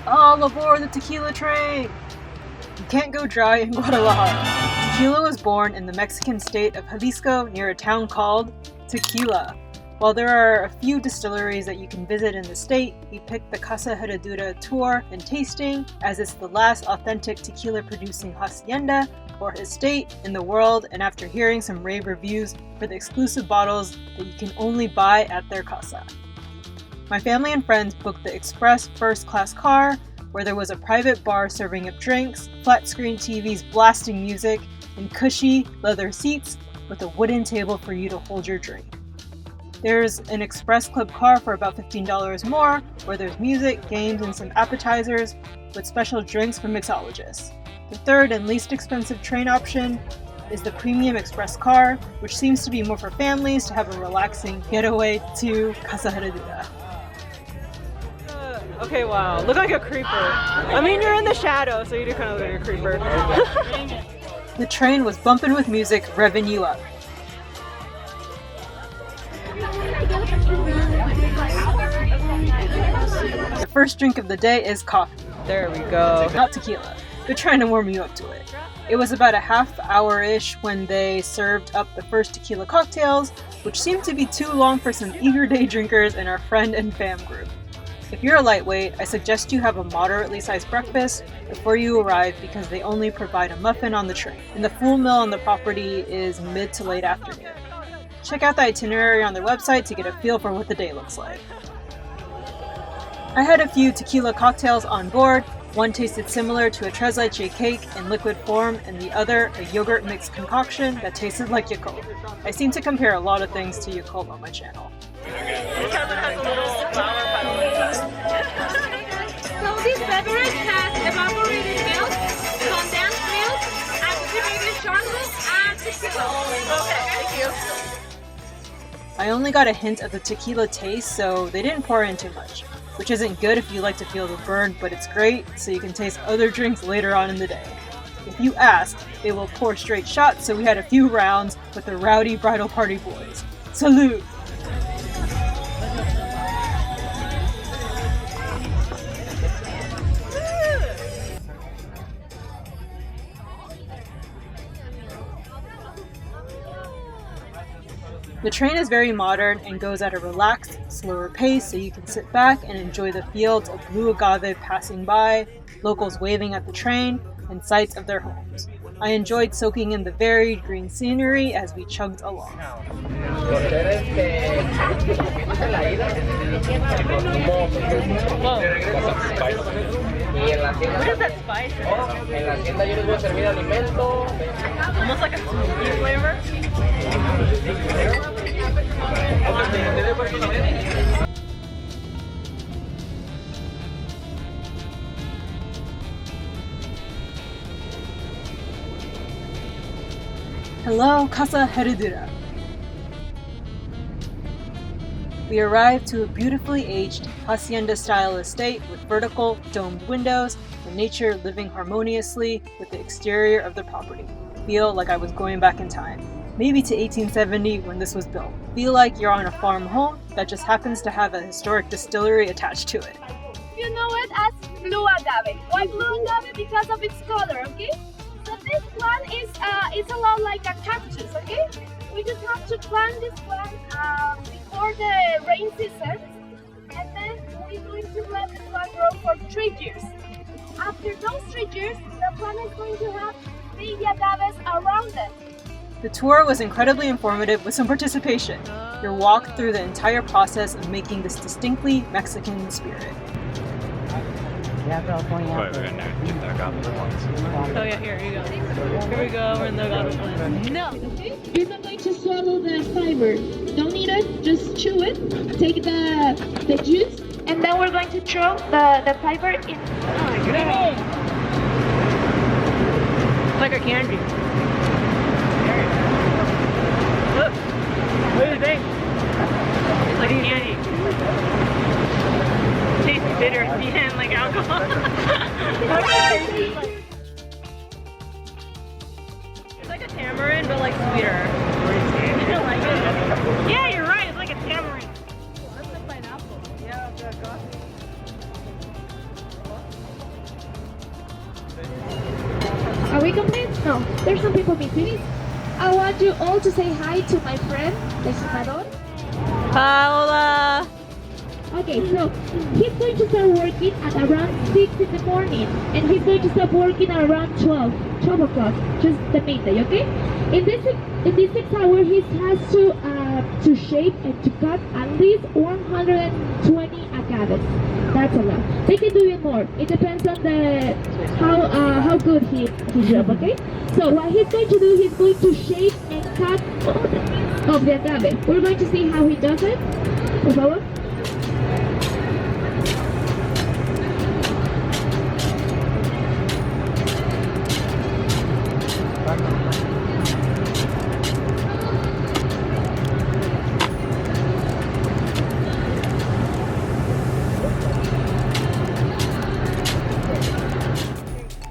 All aboard the Tequila Train! You can't go dry in Guadalajara. Tequila was born in the Mexican state of Jalisco near a town called Tequila. While there are a few distilleries that you can visit in the state, we picked the Casa Herradura Tour and Tasting as it's the last authentic tequila producing hacienda or estate in the world, and after hearing some rave reviews for the exclusive bottles that you can only buy at their casa. My family and friends booked the express first class car where there was a private bar serving up drinks, flat screen TVs blasting music, and cushy leather seats with a wooden table for you to hold your drink. There's an express club car for about $15 more, where there's music, games, and some appetizers with special drinks from mixologists. The third and least expensive train option is the premium express car, which seems to be more for families to have a relaxing getaway to Casa Herradura. Okay, wow, look like a creeper. I mean, you're in the shadow, so you do kind of look like a creeper. The train was bumping with music, revving you up. The first drink of the day is coffee. There we go. Not tequila. They're trying to warm you up to it. It was about a half hour-ish when they served up the first tequila cocktails, which seemed to be too long for some eager day drinkers in our friend and fam group. If you're a lightweight, I suggest you have a moderately sized breakfast before you arrive because they only provide a muffin on the train, and the full meal on the property is mid to late afternoon. Check out the itinerary on their website to get a feel for what the day looks like. I had a few tequila cocktails on board. One tasted similar to a tres leche cake in liquid form, and the other a yogurt mixed concoction that tasted like Yakult. I seem to compare a lot of things to Yakult on my channel. So this beverage has evaporated milk, condensed milk, activated chocolate, and tequila. Okay, thank you. I only got a hint of the tequila taste, so they didn't pour in too much, which isn't good if you like to feel the burn, but it's great so you can taste other drinks later on in the day. If you ask, they will pour straight shots, so we had a few rounds with the rowdy bridal party boys. Salute! The train is very modern and goes at a relaxed, slower pace so you can sit back and enjoy the fields of blue agave passing by, locals waving at the train, and sights of their homes. I enjoyed soaking in the varied green scenery as we chugged along. What is that spice? Almost like a smoothie flavor. Hello, Casa Herradura. We arrived to a beautifully aged hacienda-style estate with vertical, domed windows and nature living harmoniously with the exterior of the property. Feel like I was going back in time, maybe to 1870 when this was built. Feel like you're on a farm home that just happens to have a historic distillery attached to it. You know it as blue agave. Why blue agave? Because of its color, okay? So this one is it's a lot like a cactus, okay? We just have to plant this one before the rain season, and then we're going to let this one grow for 3 years. After those 3 years, the plant is going to have big agaves around it. The tour was incredibly informative with some participation. You're walked through the entire process of making this distinctly Mexican spirit. Right, we're gonna get the agave ones. Oh yeah, here you go. Here we go, we're in the agave blend. No! You're not going to swallow the fiber. Don't eat it, just chew it. Take the juice, and then we're going to throw the fiber in. Oh my god! It's like a candy. Look! What do you think? It's like a candy. Tastes bitter at the end, like alcohol. It's like a tamarind, but like sweeter. You don't like it? Yeah, you're right. It's like a tamarind. That's a pineapple. Yeah, the coffee. we complete? No, there's some people missing. I want you all to say hi to my friend, Legislador. Paola! Okay, so he's going to start working at around 6 in the morning, and he's going to stop working at around 12 o'clock, just the midday, okay? In this 6 hours, he has to shape and to cut at least 120 agaves. That's a lot. They can do it more. It depends on the how good his job, okay? So what he's going to do, he's going to shape and cut all the bits of the agave. We're going to see how he does it. Por favor.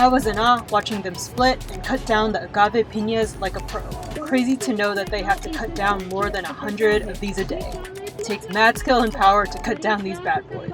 I was in awe watching them split and cut down the agave piñas like a pro. Crazy to know that they have to cut down more than 100 of these a day. It takes mad skill and power to cut down these bad boys.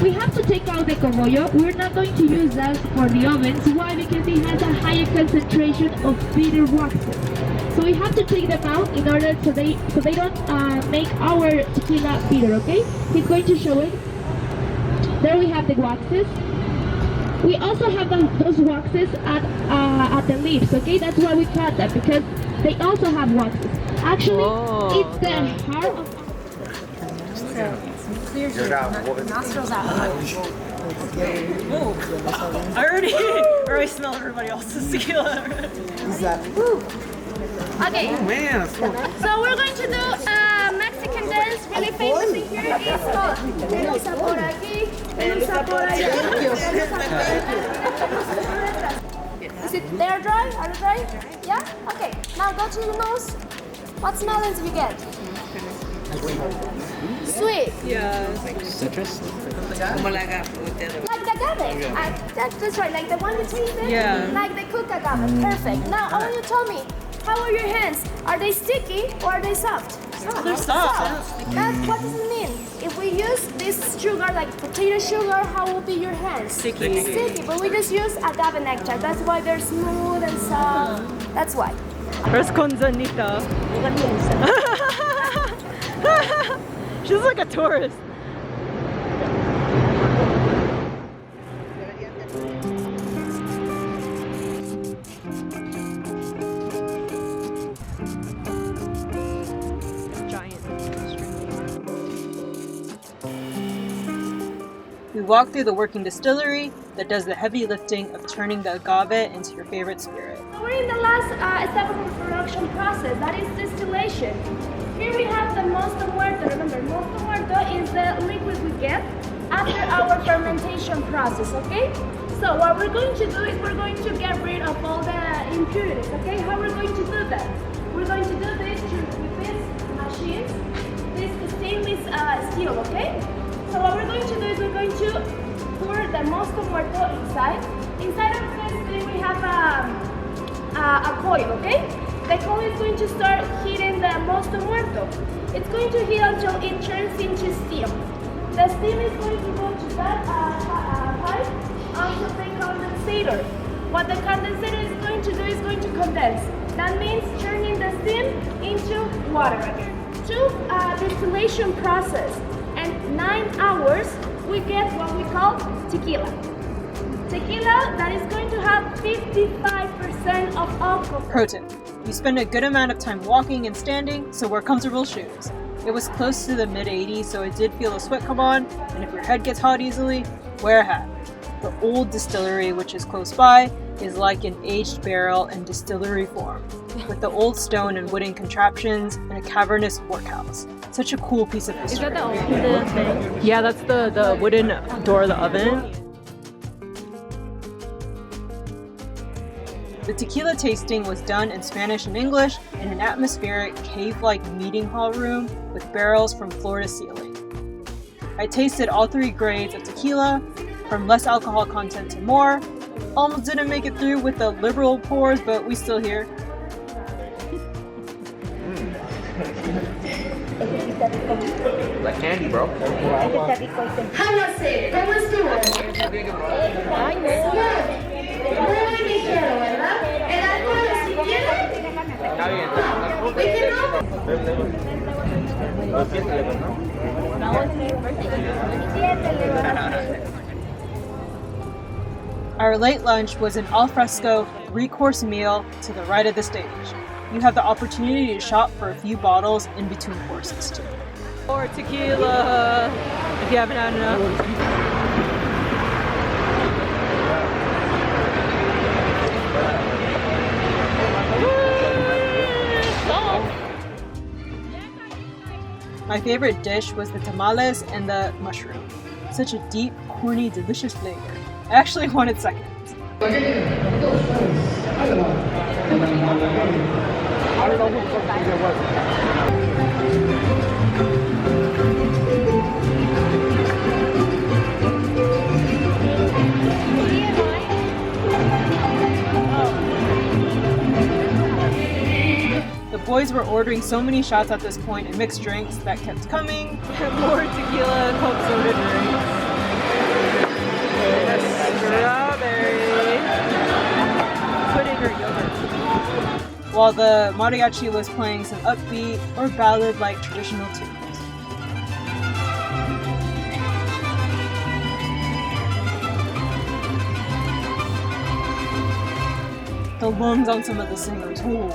We have to take out the cogollo. We're not going to use that for the ovens. Why? Because it has a higher concentration of bitter waxes. So we have to take them out in order so they don't make our tequila bitter, okay? He's going to show it. There we have the waxes. We also have those waxes at the leaves, okay? That's why we cut them, because they also have waxes. Actually, it's the heart of... Clear nostrils out. I already smell everybody else's tequila. Okay. Oh man, that's cool. So we're going to do a Mexican dance, really famous in here. It's called Pelusa por aquí, Pelusa por allá. Is it there dry? Are they dry? Yeah? Okay. Now go to your nose. What smell do you get? Sweet. Yeah. Citrus? Like the agave. That's right. Like the one you tasted? Yeah. Like the cooked agave. Perfect. Now I want you to tell me, how are your hands? Are they sticky or are they soft? They're soft. That's what does it mean? If we use this sugar, like potato sugar, how will be your hands? Sticky. Sticky, but we just use agave nectar. That's why they're smooth and soft. That's why. Where's Conzanita? She's like a tourist. We walk through the working distillery that does the heavy lifting of turning the agave into your favorite spirit. We're in the last step of the production process, that is distillation. Here we have the mosto muerto. Remember, mosto muerto is the liquid we get after our fermentation process, okay? So what we're going to do is we're going to get rid of all the impurities, okay? How we're going to do that? We're going to do this with this machine, this stainless steel, okay? So what we're going to do is we're going to pour the mosto muerto inside. Inside of this thing we have a coil, okay? The coil is going to start heating the mosto muerto. It's going to heat until it turns into steam. The steam is going to go to that pipe onto the condensator. What the condensator is going to do is going to condense. That means turning the steam into water again. Distillation process. And 9 hours, we get what we call tequila. Tequila that is going to have 55% of alcohol. Pro tip: you spend a good amount of time walking and standing, so wear comfortable shoes. It was close to the mid-80s, so it did feel the sweat come on, and if your head gets hot easily, wear a hat. The old distillery, which is close by, is like an aged barrel in distillery form, with the old stone and wooden contraptions and a cavernous workhouse. Such a cool piece of history. Is that the thing? Yeah, that's the wooden door of the oven. The tequila tasting was done in Spanish and English in an atmospheric cave-like meeting hall room with barrels from floor to ceiling. I tasted all 3 grades of tequila, from less alcohol content to more. Almost didn't make it through with the liberal pours, but we still here. Like candy, bro. Jálase, ¿cómo estuvo? Ay, muy ligero, ¿verdad? ¿El alcohol si quiere? Está bien. ¿Y que no? Our late lunch was an alfresco 3-course meal to the right of the stage. You have the opportunity to shop for a few bottles in between courses too. Or tequila, if you haven't had enough. My favorite dish was the tamales and the mushroom. Such a deep, corny, delicious flavor. I actually wanted seconds. The boys were ordering so many shots at this point and mixed drinks that kept coming. More tequila, Coke soda drinks. Strawberry. Pudding or yogurt. While the mariachi was playing some upbeat or ballad-like traditional tunes. The lungs on some of the singers. Ooh.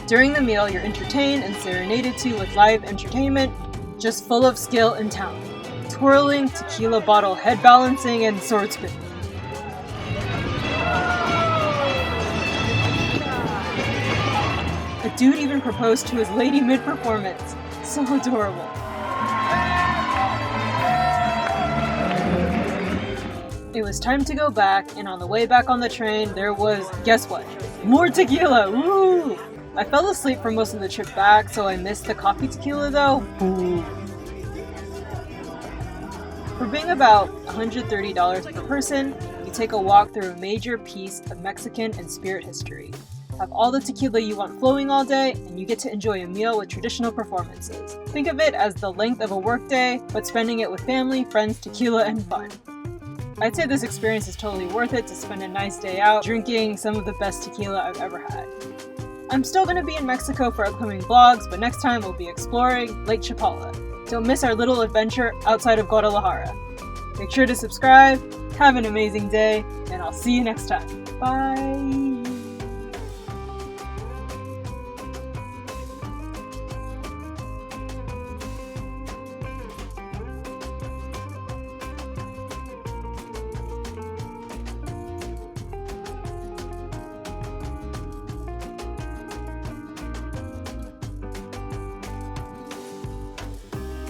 During the meal, you're entertained and serenaded to with live entertainment, just full of skill and talent. Twirling, tequila bottle head balancing, and sword spinning. A dude even proposed to his lady mid-performance. So adorable. It was time to go back, and on the way back on the train, there was, guess what? More tequila! Woo! I fell asleep for most of the trip back, so I missed the coffee tequila though. Ooh. For being about $130 per person, you take a walk through a major piece of Mexican and spirit history. Have all the tequila you want flowing all day, and you get to enjoy a meal with traditional performances. Think of it as the length of a workday, but spending it with family, friends, tequila, and fun. I'd say this experience is totally worth it to spend a nice day out drinking some of the best tequila I've ever had. I'm still going to be in Mexico for upcoming vlogs, but next time we'll be exploring Lake Chapala. Don't miss our little adventure outside of Guadalajara. Make sure to subscribe, have an amazing day, and I'll see you next time. Bye!